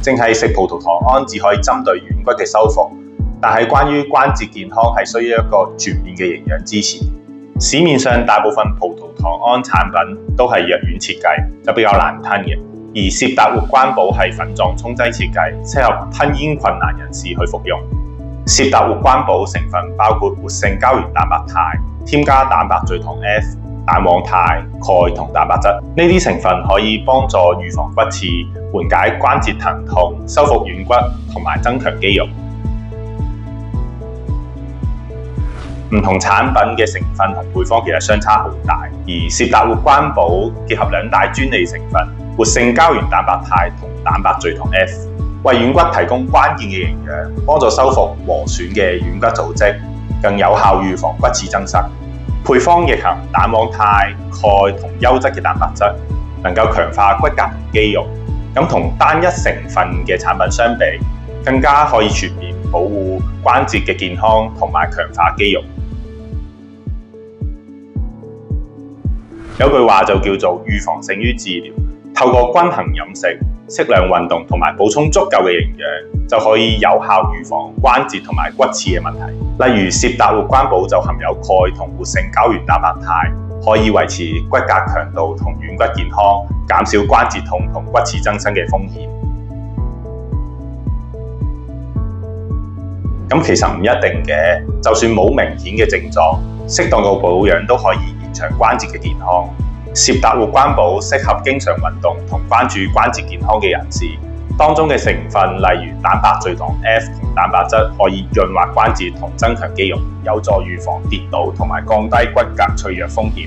淨係食葡萄糖胺只可以針對軟骨嘅修復，但係關於關節健康係需要一個全面嘅營養支持。市面上大部分葡萄糖胺產品都係藥丸設計，就比較難吞嘅。而攝達活關寶係粉狀沖劑設計，適合吞嚥困難人士去服用。攝達活關寶成分包括活性膠原蛋白肽、添加蛋白聚糖 F、蛋黃肽、鈣同蛋白質。呢啲成分可以幫助預防骨刺、緩解關節疼痛、修復軟骨同埋增強肌肉。唔同產品嘅成分同配方其實相差好大，而攝達活關寶結合兩大專利成分活性膠原蛋白肽同蛋白聚糖 F， 為軟骨提供關鍵嘅營養，幫助修復磨損嘅軟骨組織，更有效預防骨刺增生。配方亦含蛋黃肽、鈣同優質嘅蛋白質，能夠強化骨骼同肌肉。咁同單一成分嘅產品相比，更加可以全面保護關節嘅健康同埋強化肌肉。有句話就叫做預防勝於治療，透過均衡飲食、適量運動同埋補充足夠嘅營養，就可以有效預防關節同埋骨刺嘅問題。例如攝達活關寶就含有鈣同活性膠原蛋白肽，可以維持骨骼強度同軟骨健康，減少關節痛同骨刺增生嘅風險。咁其實唔一定嘅，就算冇明顯嘅症狀，適當嘅保養都可以延長關節嘅健康。攝達活關寶適合經常運動同關注關節健康嘅人士，當中嘅成分例如蛋白聚糖 F 同蛋白質可以潤滑關節同增強肌肉，有助預防跌倒同埋降低骨骼脆弱風險。